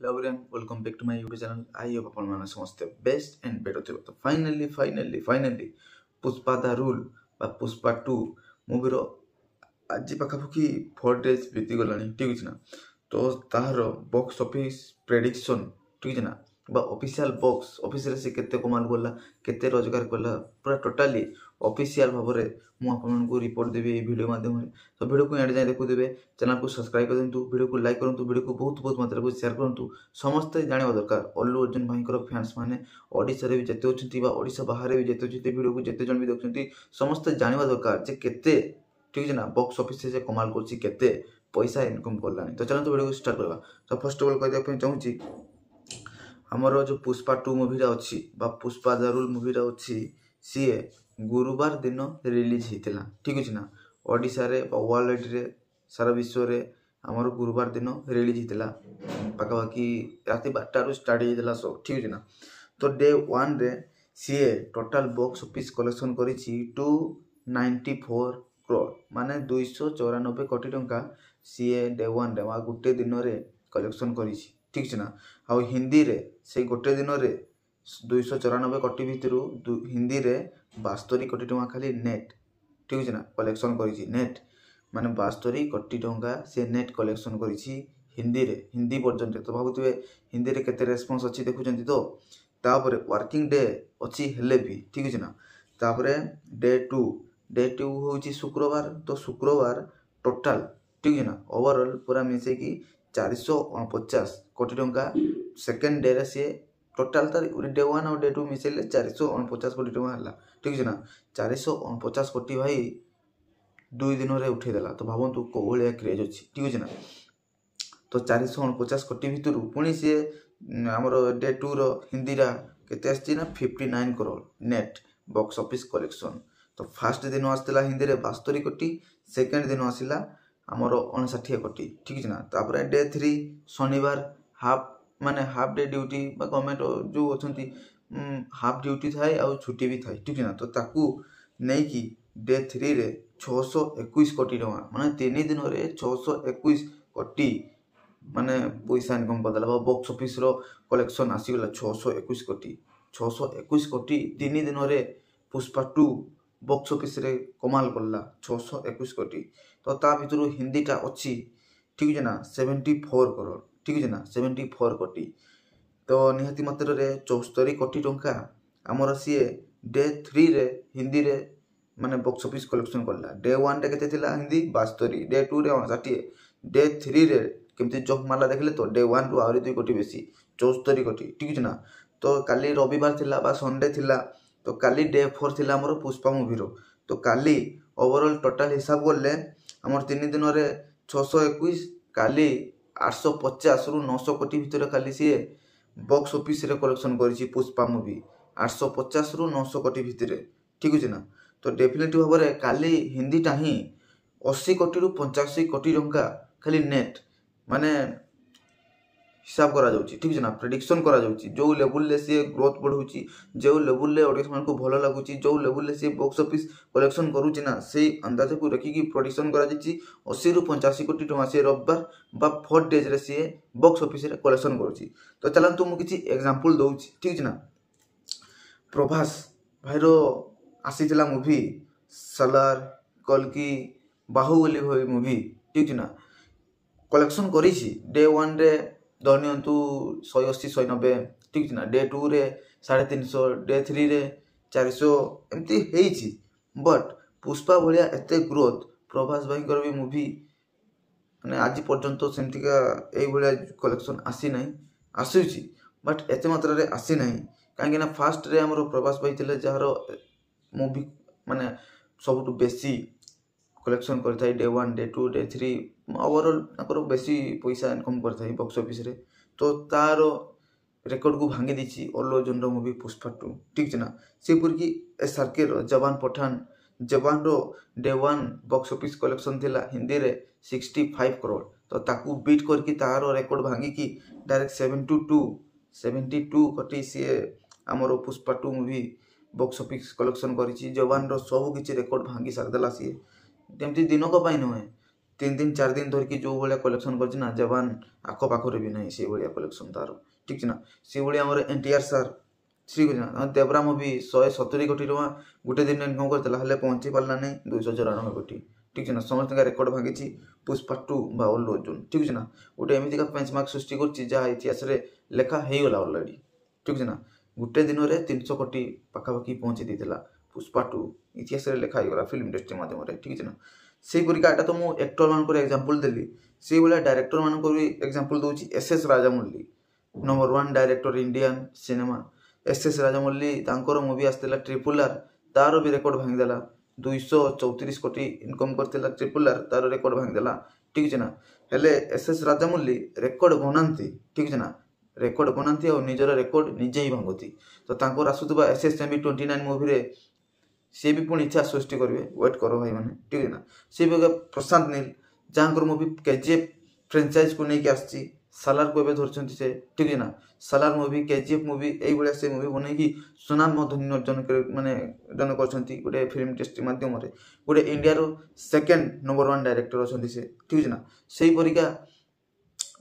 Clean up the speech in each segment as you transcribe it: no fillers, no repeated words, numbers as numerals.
Hello everyone, welcome back to my YouTube channel. I hope ଆପଣ ମାନେ ସମସ୍ତେ best and better ଥିବ। ତ ଫାଇନାଲି ପୁଷ୍ପା ଦ ରୁଲ୍ ବା ପୁଷ୍ପା 2 ମୁଭିର ଆଜି ପାଖାପାଖି 4 days ବିତିଗଲାଣି, ଠିକ୍ ଅଛି ନା। ତ ତାହାର ବକ୍ସ ଅଫିସ୍ ପ୍ରେଡିକ୍ସନ୍, ଠିକ୍ ଅଛି ନା, বা অফিসিয়াল বক্স অফিসରେ ସେ କେତେ କମାଲ କଲା, କେତେ ରୋଜଗାର କଲା, ପୁରା ଟୋଟାଲି ଅଫିସିଆଲ ଭାବରେ ମୁଁ ଆପଣଙ୍କୁ ରିପୋର୍ଟ ଦେବି ଏହି ଭିଡ଼ିଓ ମାଧ୍ୟମରେ। ତ ଭିଡ଼ିଓକୁ ଏଣ୍ଡ ଯାଏଁ ଦେଖୁଥିବେ, ଚ୍ୟାନେଲକୁ ସବସ୍କ୍ରାଇବ୍ କରନ୍ତୁ, ଭିଡ଼ିଓକୁ ଲାଇକ୍ କରନ୍ତୁ, ଭିଡ଼ିଓକୁ ବହୁତ ମାତ୍ରାରେ ସେୟାର କରନ୍ତୁ। ସମସ୍ତେ ଜାଣିବା ଦରକାର ଅଲ୍ଲୁ ଅର୍ଜୁନ ଭାଇଙ୍କର ଫ୍ୟାନ୍ସ ମାନେ ଓଡ଼ିଶାରେ ବି ଯେତେ ଅଛନ୍ତି ବା ଓଡ଼ିଶା ବାହାରେ ବି ଯେତେ ଅଛନ୍ତି, ଭିଡ଼ିଓକୁ ଯେତେ ଜଣ ବି ଦେଖୁଛନ୍ତି ସମସ୍ତେ ଜାଣିବା ଦରକାର ଯେ କେତେ, ଠିକ୍ ଅଛି ନା, ବକ୍ସ ଅଫିସରେ ସେ କମାଲ କରୁଛି, କେତେ ପଇସା ଇନକମ୍ କଲାଣି। ତ ଚାଲନ୍ତୁ ଭିଡ଼ିଓକୁ ଷ୍ଟାର୍ଟ କରିବା। ତ ଫାର୍ଷ୍ଟ ଅଫ୍ ଅଲ୍ କହିବା ପାଇଁ ଚାହୁଁଛି, ଆମର ଯେଉଁ ପୁଷ୍ପା 2 ମୁଭିଟା ଅଛି ବା ପୁଷ୍ପା ଦ ରୁଲ୍ ମୁଭିଟା ଅଛି, ସିଏ ଗୁରୁବାର ଦିନ ରିଲିଜ୍ ହେଇଥିଲା, ଠିକ୍ ଅଛି ନା। ଓଡ଼ିଶାରେ ବା ୱାର୍ଲଡରେ ସାରା ବିଶ୍ୱରେ ଆମର ଗୁରୁବାର ଦିନ ରିଲିଜ୍ ହେଇଥିଲା, ପାଖାପାଖି ରାତି 12ଟାରୁ ଷ୍ଟାର୍ଟ ହେଇଥିଲା ସୋ, ଠିକ୍ ଅଛି ନା। ତ ଡେ 1ରେ ସିଏ ଟୋଟାଲ ବକ୍ସ ଅଫିସ୍ କଲେକ୍ସନ୍ କରିଛି 294 crore, ମାନେ 294 କୋଟି ଟଙ୍କା ସିଏ ଡେ 1ରେ ବା ଗୋଟେ ଦିନରେ କଲେକ୍ସନ୍ କରିଛି, ଠିକ୍ ଅଛି ନା। ଆଉ ହିନ୍ଦୀରେ ସେଇ ଗୋଟେ ଦିନରେ 294 କୋଟି ଭିତରୁ ହିନ୍ଦୀରେ 72 କୋଟି ଟଙ୍କା ଖାଲି ନେଟ୍, ଠିକ୍ ଅଛି ନା, କଲେକ୍ସନ୍ କରିଛି। ନେଟ୍ ମାନେ 72 କୋଟି ଟଙ୍କା ସେ ନେଟ୍ କଲେକ୍ସନ୍ କରିଛି ହିନ୍ଦୀରେ, ହିନ୍ଦୀ ପର୍ଯ୍ୟନ୍ତ। ତ ଭାବୁଥିବେ ହିନ୍ଦୀରେ କେତେ ରେସ୍ପନ୍ସ ଅଛି, ଦେଖୁଛନ୍ତି ତ। ତାପରେ ୱାର୍କିଂ ଡେ ଅଛି ହେଲେ ବି, ଠିକ୍ ଅଛି ନା। ତାପରେ ଡେ 2 ହେଉଛି ଶୁକ୍ରବାର। ତ ଶୁକ୍ରବାର ଟୋଟାଲ, ଠିକ୍ ଅଛି ନା, ଓଭରଅଲ୍ ପୁରା ମିଶେଇକି 449 କୋଟି ଟଙ୍କା ସେକେଣ୍ଡ ଡେରେ ସିଏ ଟୋଟାଲ ତାର ଡେ 1 ଆଉ ଡେ 2 ମିଶେଇଲେ 449 କୋଟି ଟଙ୍କା ହେଲା, ଠିକ୍ ଅଛି ନା। 449 କୋଟି ଭାଇ 2 ଦିନରେ ଉଠେଇଦେଲା। ତ ଭାବନ୍ତୁ କୋଉ ଭଳିଆ କ୍ରେଜ୍ ଅଛି, ଠିକ୍ ଅଛି ନା। ତ 449 କୋଟି ଭିତରୁ ପୁଣି ସିଏ ଆମର ଡେ 2ର ହିନ୍ଦୀଟା କେତେ ଆସିଛି ନା 59 crore net box office collection. ତ ଫାର୍ଷ୍ଟ ଦିନ ଆସିଥିଲା ହିନ୍ଦୀରେ 72 କୋଟି, ସେକେଣ୍ଡ ଦିନ ଆସିଲା ଆମର 59 କୋଟି, ଠିକ୍ ଅଛି ନା। ତାପରେ ଡେ 3 ଶନିବାର ହାଫ୍ ଡେ ଡ୍ୟୁଟି ବା ଗଭର୍ଣ୍ଣମେଣ୍ଟ ଯେଉଁ ଅଛନ୍ତି ହାଫ୍ ଡ୍ୟୁଟି ଥାଏ ଆଉ ଛୁଟି ବି ଥାଏ, ଠିକ୍ ଅଛି ନା। ତ ତାକୁ ନେଇକି ଡେ 3ରେ 621 କୋଟି ଟଙ୍କା, ମାନେ 3 ଦିନରେ 621 କୋଟି ମାନେ ପଇସା ଇନକମ୍ କରିଦେଲା ବା ବକ୍ସ ଅଫିସ୍ର କଲେକ୍ସନ୍ ଆସିଗଲା 621 କୋଟି। 621 କୋଟି 3 ଦିନରେ ପୁଷ୍ପା 2 ବକ୍ସ ଅଫିସ୍ରେ କମାଲ କଲା 621 କୋଟି। ତ ତା ଭିତରୁ ହିନ୍ଦୀଟା ଅଛି, ଠିକ୍ ଅଛି ନା, 74 crore, ଠିକ୍ ଅଛି ନା, 74 କୋଟି। ତ ନିହାତି ମାତ୍ରାରେ 74 କୋଟି ଟଙ୍କା ଆମର ସିଏ ଡେ 3ରେ ହିନ୍ଦୀରେ ମାନେ ବକ୍ସ ଅଫିସ୍ କଲେକ୍ସନ୍ କଲା। ଡେ 1ରେ କେତେ ଥିଲା ହିନ୍ଦୀ 72, ଡେ 2ରେ 59, ଡେ 3ରେ କେମିତି ଜମ୍ପ ମାରିଲା ଦେଖିଲେ ତ, ଡେ 1ରୁ ଆହୁରି 2 କୋଟି ବେଶୀ 74 କୋଟି, ଠିକ୍ ଅଛି ନା। ତ କାଲି ରବିବାର ଥିଲା ବା ସଣ୍ଡେ ଥିଲା, ତ କାଲି ଡେ 4 ଥିଲା ଆମର ପୁଷ୍ପା ମୁଭିର। ତ କାଲି ଓଭରଅଲ୍ ଟୋଟାଲ ହିସାବ କଲେ ଆମର 3 ଦିନରେ 621, କାଲି 850ରୁ 900 କୋଟି ଭିତରେ ଖାଲି ସିଏ ବକ୍ସ ଅଫିସ୍ରେ କଲେକ୍ସନ୍ କରିଛି ପୁଷ୍ପା ମୁଭି, 850ରୁ 900 କୋଟି ଭିତରେ, ଠିକ୍ ଅଛି ନା। ତ ଡେଫିନେଟିଭ୍ ଭାବରେ କାଲି ହିନ୍ଦୀଟା ହିଁ 80 କୋଟିରୁ 85 କୋଟି ଟଙ୍କା ଖାଲି ନେଟ୍ ମାନେ ହିସାବ କରାଯାଉଛି, ଠିକ୍ ଅଛି ନା, ପ୍ରେଡିକ୍ସନ୍ କରାଯାଉଛି। ଯେଉଁ ଲେବୁଲ୍ରେ ସିଏ ଗ୍ରୋଥ୍ ବଢ଼ଉଛି, ଯେଉଁ ଲେବୁଲ୍ରେ ଅଡ଼ିଏନ୍ସମାନଙ୍କୁ ଭଲ ଲାଗୁଛି, ଯେଉଁ ଲେବୁଲ୍ରେ ସିଏ ବକ୍ସ ଅଫିସ୍ କଲେକ୍ସନ୍ କରୁଛି ନା, ସେଇ ଅନ୍ଦାଜକୁ ରଖିକି ପ୍ରେଡିକ୍ସନ୍ କରାଯାଇଛି 80ରୁ 85 କୋଟି ଟଙ୍କା ସିଏ ରବିବାର ବା 4 ଡେଜ୍ରେ ସିଏ ବକ୍ସ ଅଫିସ୍ରେ କଲେକ୍ସନ୍ କରୁଛି। ତ ଚାଲନ୍ତୁ ମୁଁ କିଛି ଏକ୍ଜାମ୍ପଲ୍ ଦେଉଛି, ଠିକ୍ ଅଛି ନା। ପ୍ରଭାସ ଭାଇର ଆସିଥିଲା ମୁଭି ସାଲାର, କଲ୍କି, ବାହୁବଲି ଭଳି ମୁଭି, ଠିକ୍ ଅଛି ନା, କଲେକ୍ସନ୍ କରିଛି। ଡେ 1ରେ ଧରି ନିଅନ୍ତୁ 180 190, ଠିକ୍ ଅଛି ନା। ଡେ 2ରେ 350, ଡେ 3ରେ 400 ଏମିତି ହେଇଛି। ବଟ୍ ପୁଷ୍ପା ଭଳିଆ ଏତେ ଗ୍ରୋଥ୍ ପ୍ରଭାସ ଭାଇଙ୍କର ବି ମୁଭି ମାନେ ଆଜି ପର୍ଯ୍ୟନ୍ତ ସେମିତିକା ଏଇଭଳିଆ କଲେକ୍ସନ୍ ଆସିନାହିଁ। ଆସୁଛି ବଟ୍ ଏତେ ମାତ୍ରାରେ ଆସିନାହିଁ, କାହିଁକିନା ଫାର୍ଷ୍ଟରେ ଆମର ପ୍ରଭାସ ଭାଇ ଥିଲେ ଯାହାର ମୁଭି ମାନେ ସବୁଠୁ ବେଶୀ କଲେକ୍ସନ୍ କରିଥାଏ ଡେ 1, ଡେ 2, ଡେ 3, ଓଭରଅଲ୍ ତାଙ୍କର ବେଶୀ ପଇସା ଇନକମ୍ କରିଥାଏ ବକ୍ସ ଅଫିସ୍ରେ। ତ ତାର ରେକର୍ଡ଼କୁ ଭାଙ୍ଗି ଦେଇଛି ଅଲ୍ଲୁ ଅର୍ଜୁନର ମୁଭି ପୁଷ୍ପା 2, ଠିକ୍ ଅଛି ନା। ସେପରିକି SRKର ଯବାନ ପଠାନ, ଯବାନର ଡେ 1 ବକ୍ସ ଅଫିସ୍ କଲେକ୍ସନ୍ ଥିଲା ହିନ୍ଦୀରେ 65 crore। ତ ତାକୁ ବିଟ୍ କରିକି ତାର ରେକର୍ଡ଼ ଭାଙ୍ଗିକି ଡାଇରେକ୍ଟ 72 କୋଟି ସିଏ ଆମର Pushpa 2 movie box office collection କରିଛି। ଯବାନର ସବୁ କିଛି ରେକର୍ଡ଼ ଭାଙ୍ଗି ସାରିଦେଲା ସିଏ। ଯେମିତି ଦିନକ ପାଇଁ ନୁହେଁ, 3 दिन 4 दिन धरिकी जो भाया कलेक्शन करना जवान आखपाखे भी ना से भाया कलेक्शन तार ठीक है ना से भाई आम NTR सार ठीक है देवरा मुवी 170 कोटी टका गोटे दिन इनकम करता पहुंची पारा नहीं 294 कोटी ठीक है ना समस्त रेकर्ड भांगी पुष्पा 2 बा अल्लू अर्जुन ठीक है ना गोटे एमती बेंचमार्क सृष्टि कर इतिहास लेखा हो गला अलरेडी ठीक है ना गोटे दिन में 300 कोटी पाखापाखि पहुंची देता पुष्पा 2 इतिहास लेखा हो गला फिल्म इंडस्ट्री मध्यम ठीक है ना से परिका तो मुझे एक्टर मान एग्जांपल देली से भाया डायरेक्टर मान भी एग्जांपल दूसरी SS Rajamouli number 1 director Indian cinema SS Rajamouli तांकर मूवी आसला ट्रिपुल R तार भी रेकर्ड भांगीदेला 234 कोटी इनकम करथिला ट्रिपुल R तार रेकर्ड भांगीदेला ठीक है ना हेले SS राजामौली रेकर्ड बनाती ठीक है ना रेकर्ड बनाती और निजर रेकर्ड निजे ही भांगती तो तांकर आसुवा SSMB 29 मूवी रे सी भी पुणी इच्छा सृष्टि करेंगे वेट करो भाई मैंने ठीक है ना सी भी प्रशांत नील जहाँ मूवी KGF फ्रेंचाइज को लेकिन आसी सालार को धरती से ठीक है ना सालार मूवी KGF मूवी ये से मूवी बनई सुनाम ध्वनि अर्जन मानने जन कर गोटे फिल्म इंडस्ट्री मध्यम गोटे इंडिया सेकेंड नंबर 1 डायरेक्टर अच्छा से ठीक है ना से परिका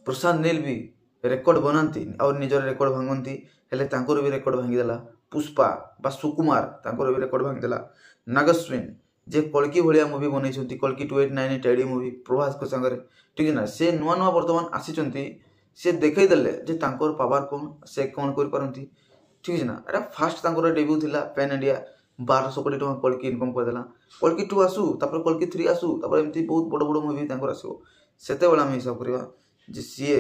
प्रशांत नील भी रेकर्ड बनाती और निजर रेकर्ड भांगती हेले भी रेकर्ड भांगीदेला पुष्पा बा सुकुमार तांकर भी रेकर्ड भांगीदेला नागस्विन जे कल्की भाया मूवी बनई कल्की 2898 एडी मूवी प्रभास को सांगे ठीक है ना से नुआ नुआ बर्तमान आसी से देखईदेले जे तांकर पावर कौन से कौन कर ठीक है ना एटा फास्ट तांकर डेब्यू थिला पैन इंडिया 1200 कोटी टका कल्की इनकम करदेला कल्की 2 आसू तापर कल्की 3 आसू तापर एमती बहुत बड़ बड़ मूवी तांकर आसो सेते बेला हम हिसाब करबा जे सीए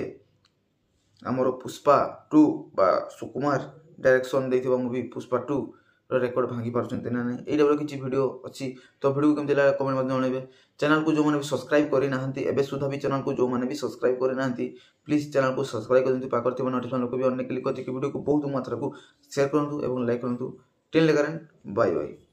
आमर पुष्पा 2 बा सुकुमार डायरेक्शन देथिबा मूवी पुष्पा 2 रेकर्ड भांगी पार्छन्ते ना नहीं एटा किसी वीडियो अच्छी तो वीडियो केमती लगा कमेंट में जनइबे चैनल को जो मैंने भी सब्सक्राइब करी नाहंती एबे सुधा भी चैनल को जो मैंने भी सब्सक्राइब करी नाहंती प्लीज चैनल को सब्सक्राइब कर दिंतु पाकर थिबा नोटिफिकेशन को भी अन्य क्लिक करके वीडियो को बहुत मात्रा को शेयर करंतु एवं लाइक करंतु टिल लेकरन बाय बाय।